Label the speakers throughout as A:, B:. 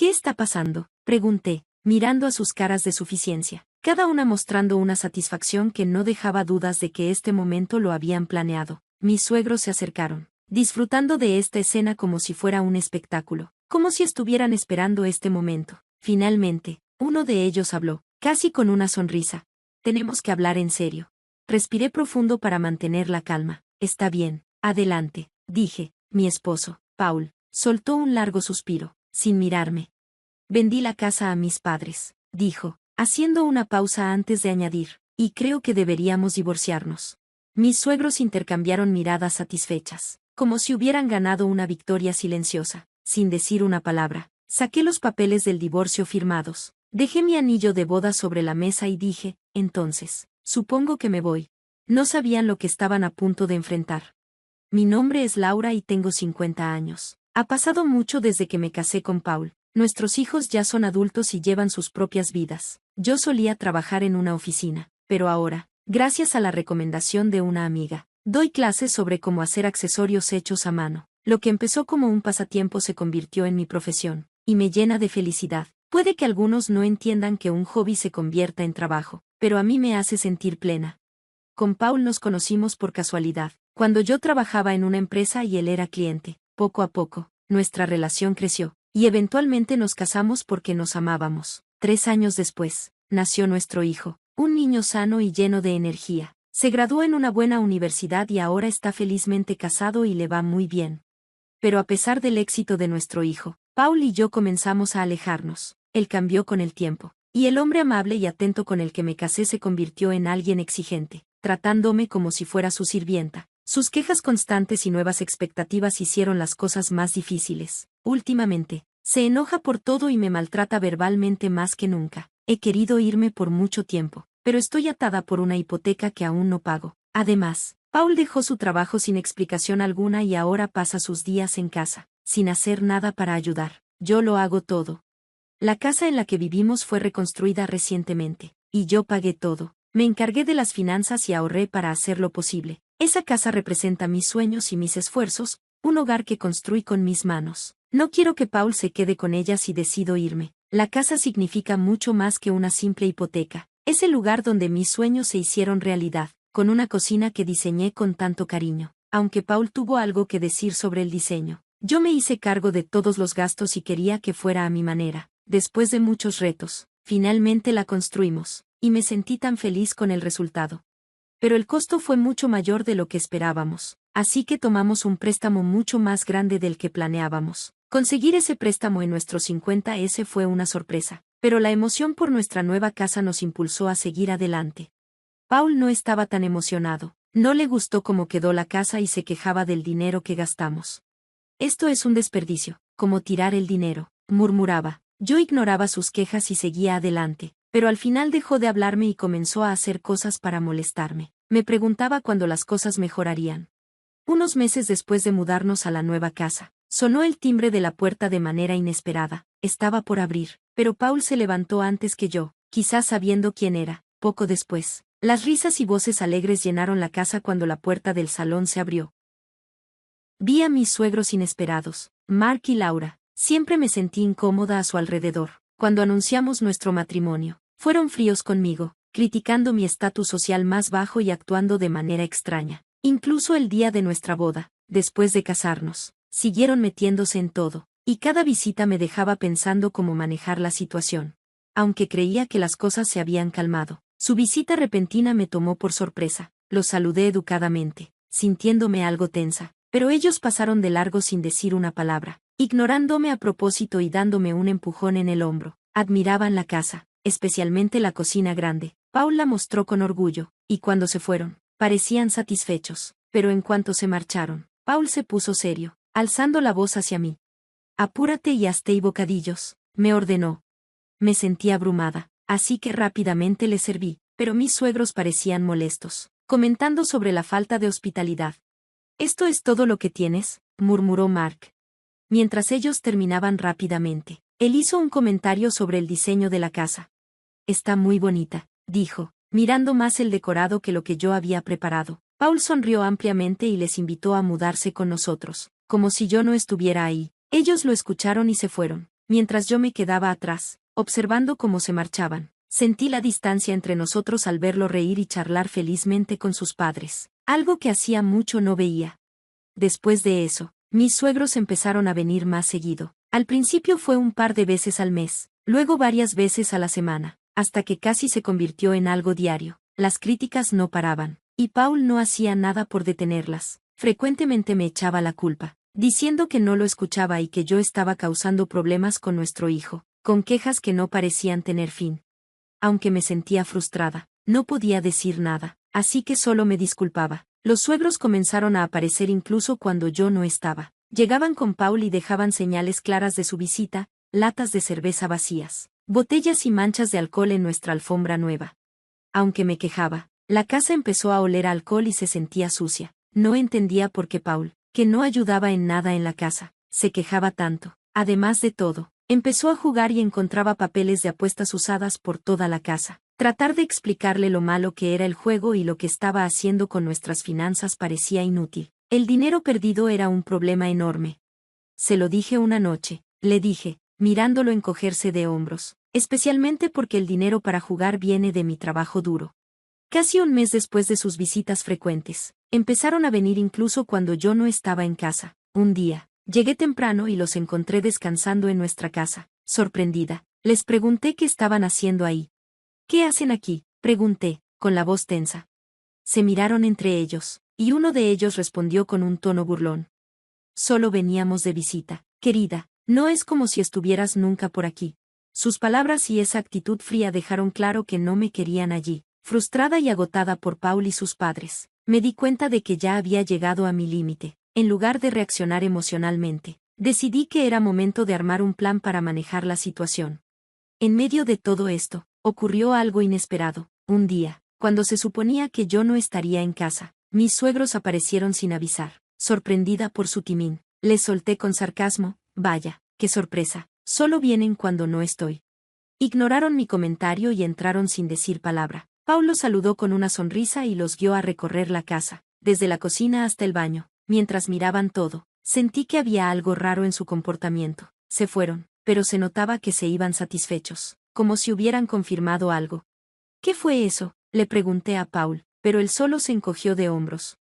A: ¿Qué está pasando?, pregunté, mirando a sus caras de suficiencia, cada una mostrando una satisfacción que no dejaba dudas de que este momento lo habían planeado. Mis suegros se acercaron, disfrutando de esta escena como si fuera un espectáculo, como si estuvieran esperando este momento. Finalmente, uno de ellos habló, casi con una sonrisa. Tenemos que hablar en serio. Respiré profundo para mantener la calma. Está bien, adelante, dije. Mi esposo, Paul, soltó un largo suspiro, sin mirarme. Vendí la casa a mis padres, dijo, haciendo una pausa antes de añadir, y creo que deberíamos divorciarnos. Mis suegros intercambiaron miradas satisfechas, como si hubieran ganado una victoria silenciosa. Sin decir una palabra, saqué los papeles del divorcio firmados, dejé mi anillo de boda sobre la mesa y dije, entonces, supongo que me voy. No sabían lo que estaban a punto de enfrentar. Mi nombre es Laura y tengo 50 años. Ha pasado mucho desde que me casé con Paul. Nuestros hijos ya son adultos y llevan sus propias vidas. Yo solía trabajar en una oficina, pero ahora, gracias a la recomendación de una amiga, doy clases sobre cómo hacer accesorios hechos a mano. Lo que empezó como un pasatiempo se convirtió en mi profesión, y me llena de felicidad. Puede que algunos no entiendan que un hobby se convierta en trabajo, pero a mí me hace sentir plena. Con Paul nos conocimos por casualidad, cuando yo trabajaba en una empresa y él era cliente. Poco a poco, nuestra relación creció, y eventualmente nos casamos porque nos amábamos. 3 años después, nació nuestro hijo, un niño sano y lleno de energía. Se graduó en una buena universidad y ahora está felizmente casado y le va muy bien. Pero a pesar del éxito de nuestro hijo, Paul y yo comenzamos a alejarnos. Él cambió con el tiempo, y el hombre amable y atento con el que me casé se convirtió en alguien exigente, tratándome como si fuera su sirvienta. Sus quejas constantes y nuevas expectativas hicieron las cosas más difíciles. Últimamente, se enoja por todo y me maltrata verbalmente más que nunca. He querido irme por mucho tiempo, pero estoy atada por una hipoteca que aún no pago. Además, Paul dejó su trabajo sin explicación alguna y ahora pasa sus días en casa, sin hacer nada para ayudar. Yo lo hago todo. La casa en la que vivimos fue reconstruida recientemente, y yo pagué todo. Me encargué de las finanzas y ahorré para hacerlo posible. Esa casa representa mis sueños y mis esfuerzos, un hogar que construí con mis manos. No quiero que Paul se quede con ella si decido irme. La casa significa mucho más que una simple hipoteca. Es el lugar donde mis sueños se hicieron realidad, con una cocina que diseñé con tanto cariño. Aunque Paul tuvo algo que decir sobre el diseño, yo me hice cargo de todos los gastos y quería que fuera a mi manera. Después de muchos retos, finalmente la construimos, y me sentí tan feliz con el resultado. Pero el costo fue mucho mayor de lo que esperábamos, así que tomamos un préstamo mucho más grande del que planeábamos. Conseguir ese préstamo en nuestros 50s fue una sorpresa, pero la emoción por nuestra nueva casa nos impulsó a seguir adelante. Paul no estaba tan emocionado, no le gustó cómo quedó la casa y se quejaba del dinero que gastamos. Esto es un desperdicio, como tirar el dinero, murmuraba. Yo ignoraba sus quejas y seguía adelante, pero al final dejó de hablarme y comenzó a hacer cosas para molestarme. Me preguntaba cuándo las cosas mejorarían. Unos meses después de mudarnos a la nueva casa, sonó el timbre de la puerta de manera inesperada. Estaba por abrir, pero Paul se levantó antes que yo, quizás sabiendo quién era. Poco después, las risas y voces alegres llenaron la casa cuando la puerta del salón se abrió. Vi a mis suegros inesperados, Mark y Laura. Siempre me sentí incómoda a su alrededor. Cuando anunciamos nuestro matrimonio, fueron fríos conmigo, criticando mi estatus social más bajo y actuando de manera extraña. Incluso el día de nuestra boda, después de casarnos, siguieron metiéndose en todo, y cada visita me dejaba pensando cómo manejar la situación. Aunque creía que las cosas se habían calmado, su visita repentina me tomó por sorpresa. Los saludé educadamente, sintiéndome algo tensa, pero ellos pasaron de largo sin decir una palabra, ignorándome a propósito y dándome un empujón en el hombro. Admiraban la casa, especialmente la cocina grande. Paul la mostró con orgullo, y cuando se fueron, parecían satisfechos, pero en cuanto se marcharon, Paul se puso serio, alzando la voz hacia mí. Apúrate y hazte bocadillos, me ordenó. Me sentí abrumada, así que rápidamente le serví, pero mis suegros parecían molestos, comentando sobre la falta de hospitalidad. ¿Esto es todo lo que tienes?, murmuró Mark. Mientras ellos terminaban rápidamente, él hizo un comentario sobre el diseño de la casa. Está muy bonita, dijo, mirando más el decorado que lo que yo había preparado. Paul sonrió ampliamente y les invitó a mudarse con nosotros, como si yo no estuviera ahí. Ellos lo escucharon y se fueron. mientras yo me quedaba atrás, observando cómo se marchaban. Sentí la distancia entre nosotros al verlo reír y charlar felizmente con sus padres, algo que hacía mucho no veía. Después de eso, mis suegros empezaron a venir más seguido. Al principio fue un par de veces al mes, luego varias veces a la semana, hasta que casi se convirtió en algo diario. Las críticas no paraban, y Paul no hacía nada por detenerlas. Frecuentemente me echaba la culpa, diciendo que no lo escuchaba y que yo estaba causando problemas con nuestro hijo, con quejas que no parecían tener fin. Aunque me sentía frustrada, no podía decir nada, así que solo me disculpaba. Los suegros comenzaron a aparecer incluso cuando yo no estaba. Llegaban con Paul y dejaban señales claras de su visita, latas de cerveza vacías, botellas y manchas de alcohol en nuestra alfombra nueva. Aunque me quejaba, la casa empezó a oler a alcohol y se sentía sucia. No entendía por qué Paul, que no ayudaba en nada en la casa, se quejaba tanto. Además de todo, empezó a jugar y encontraba papeles de apuestas usadas por toda la casa. Tratar de explicarle lo malo que era el juego y lo que estaba haciendo con nuestras finanzas parecía inútil. El dinero perdido era un problema enorme. Se lo dije una noche, le dije, mirándolo encogerse de hombros, especialmente porque el dinero para jugar viene de mi trabajo duro. Casi un mes después de sus visitas frecuentes, empezaron a venir incluso cuando yo no estaba en casa. Un día, llegué temprano y los encontré descansando en nuestra casa. Sorprendida, les pregunté qué estaban haciendo ahí. ¿Qué hacen aquí?, pregunté, con la voz tensa. Se miraron entre ellos, y uno de ellos respondió con un tono burlón. Solo veníamos de visita, querida, no es como si estuvieras nunca por aquí. Sus palabras y esa actitud fría dejaron claro que no me querían allí. Frustrada y agotada por Paul y sus padres, me di cuenta de que ya había llegado a mi límite. En lugar de reaccionar emocionalmente, decidí que era momento de armar un plan para manejar la situación. En medio de todo esto, ocurrió algo inesperado. Un día, cuando se suponía que yo no estaría en casa, mis suegros aparecieron sin avisar. Sorprendida por su timín, les solté con sarcasmo: vaya, qué sorpresa, solo vienen cuando no estoy. Ignoraron mi comentario y entraron sin decir palabra. Paul los saludó con una sonrisa y los guió a recorrer la casa, desde la cocina hasta el baño. Mientras miraban todo, sentí que había algo raro en su comportamiento. Se fueron, pero se notaba que se iban satisfechos, como si hubieran confirmado algo. ¿Qué fue eso?, le pregunté a Paul, pero él solo se encogió de hombros.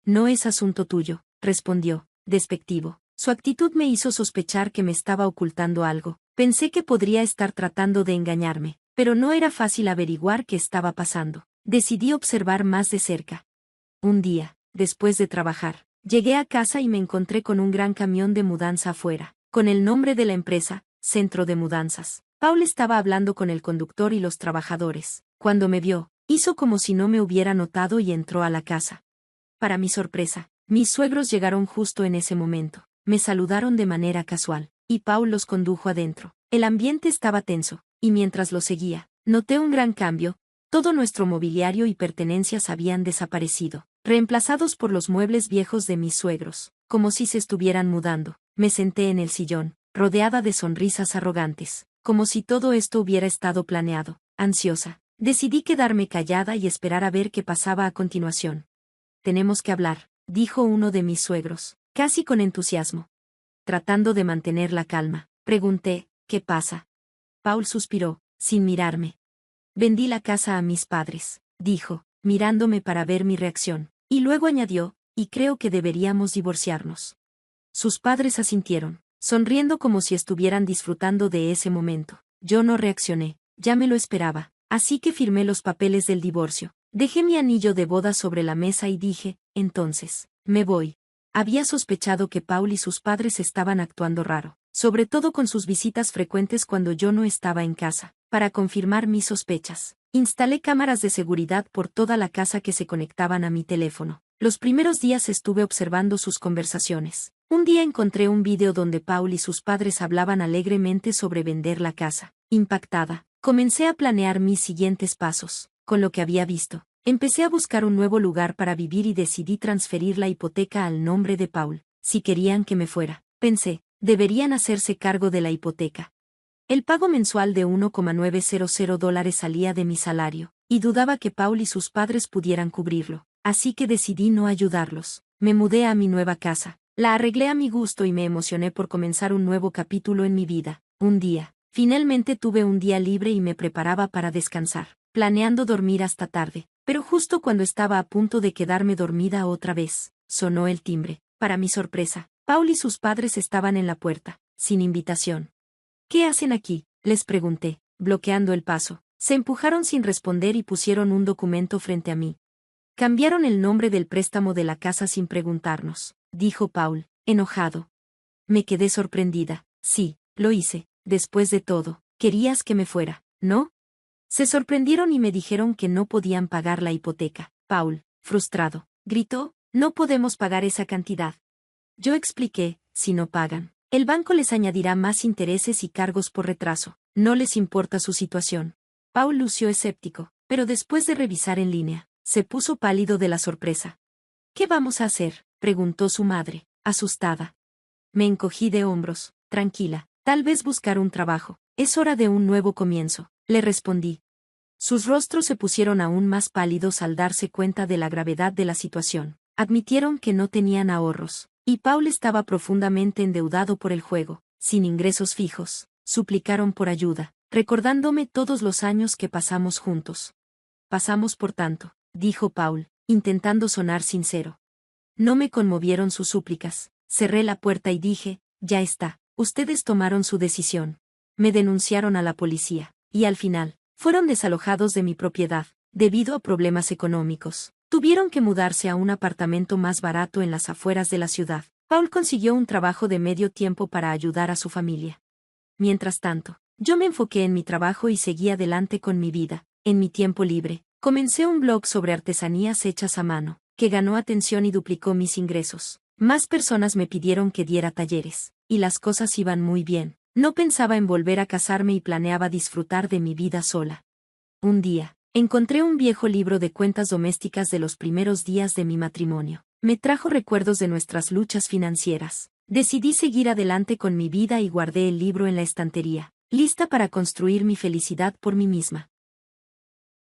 A: No es asunto tuyo, respondió, despectivo. Su actitud me hizo sospechar que me estaba ocultando algo. Pensé que podría estar tratando de engañarme, pero no era fácil averiguar qué estaba pasando. Decidí observar más de cerca. Un día, después de trabajar, llegué a casa y me encontré con un gran camión de mudanza afuera, con el nombre de la empresa, Centro de Mudanzas. Paul estaba hablando con el conductor y los trabajadores. Cuando me vio, hizo como si no me hubiera notado y entró a la casa. Para mi sorpresa, mis suegros llegaron justo en ese momento. Me saludaron de manera casual, y Paul los condujo adentro. El ambiente estaba tenso, y mientras lo seguía, noté un gran cambio. Todo nuestro mobiliario y pertenencias habían desaparecido, reemplazados por los muebles viejos de mis suegros, como si se estuvieran mudando. Me senté en el sillón, rodeada de sonrisas arrogantes, como si todo esto hubiera estado planeado. Ansiosa, decidí quedarme callada y esperar a ver qué pasaba a continuación. Tenemos que hablar, dijo uno de mis suegros, casi con entusiasmo. Tratando de mantener la calma, pregunté: ¿qué pasa? Paul suspiró, sin mirarme. Vendí la casa a mis padres, dijo, mirándome para ver mi reacción, y luego añadió: y creo que deberíamos divorciarnos. Sus padres asintieron, sonriendo como si estuvieran disfrutando de ese momento. Yo no reaccioné, ya me lo esperaba, así que firmé los papeles del divorcio. Dejé mi anillo de boda sobre la mesa y dije: entonces, me voy. Había sospechado que Paul y sus padres estaban actuando raro, sobre todo con sus visitas frecuentes cuando yo no estaba en casa. Para confirmar mis sospechas, instalé cámaras de seguridad por toda la casa que se conectaban a mi teléfono. Los primeros días estuve observando sus conversaciones. Un día encontré un video donde Paul y sus padres hablaban alegremente sobre vender la casa. Impactada, comencé a planear mis siguientes pasos. Con lo que había visto, empecé a buscar un nuevo lugar para vivir y decidí transferir la hipoteca al nombre de Paul. Si querían que me fuera, pensé, deberían hacerse cargo de la hipoteca. El pago mensual de $1,900 salía de mi salario, y dudaba que Paul y sus padres pudieran cubrirlo, así que decidí no ayudarlos. Me mudé a mi nueva casa, la arreglé a mi gusto y me emocioné por comenzar un nuevo capítulo en mi vida. Un día, finalmente tuve un día libre y me preparaba para descansar, planeando dormir hasta tarde, pero justo cuando estaba a punto de quedarme dormida otra vez, sonó el timbre. Para mi sorpresa, Paul y sus padres estaban en la puerta, sin invitación. ¿Qué hacen aquí?, les pregunté, bloqueando el paso. Se empujaron sin responder y pusieron un documento frente a mí. Cambiaron el nombre del préstamo de la casa sin preguntarnos, dijo Paul, enojado. Me quedé sorprendida. Sí, lo hice. Después de todo, querías que me fuera, ¿no? Se sorprendieron y me dijeron que no podían pagar la hipoteca. Paul, frustrado, gritó, no podemos pagar esa cantidad. Yo expliqué, si no pagan, el banco les añadirá más intereses y cargos por retraso. No les importa su situación. Paul lució escéptico, pero después de revisar en línea, se puso pálido de la sorpresa. ¿Qué vamos a hacer?, preguntó su madre, asustada. Me encogí de hombros. Tranquila, tal vez buscar un trabajo. Es hora de un nuevo comienzo, le respondí. Sus rostros se pusieron aún más pálidos al darse cuenta de la gravedad de la situación. Admitieron que no tenían ahorros, y Paul estaba profundamente endeudado por el juego, sin ingresos fijos. Suplicaron por ayuda, recordándome todos los años que pasamos juntos. Pasamos por tanto, dijo Paul, intentando sonar sincero. No me conmovieron sus súplicas. Cerré la puerta y dije, ya está, ustedes tomaron su decisión. Me denunciaron a la policía, y al final, fueron desalojados de mi propiedad, debido a problemas económicos. Tuvieron que mudarse a un apartamento más barato en las afueras de la ciudad. Paul consiguió un trabajo de medio tiempo para ayudar a su familia. Mientras tanto, yo me enfoqué en mi trabajo y seguí adelante con mi vida. En mi tiempo libre, comencé un blog sobre artesanías hechas a mano, que ganó atención y duplicó mis ingresos. Más personas me pidieron que diera talleres, y las cosas iban muy bien. No pensaba en volver a casarme y planeaba disfrutar de mi vida sola. Un día, encontré un viejo libro de cuentas domésticas de los primeros días de mi matrimonio. Me trajo recuerdos de nuestras luchas financieras. Decidí seguir adelante con mi vida y guardé el libro en la estantería, lista para construir mi felicidad por mí misma.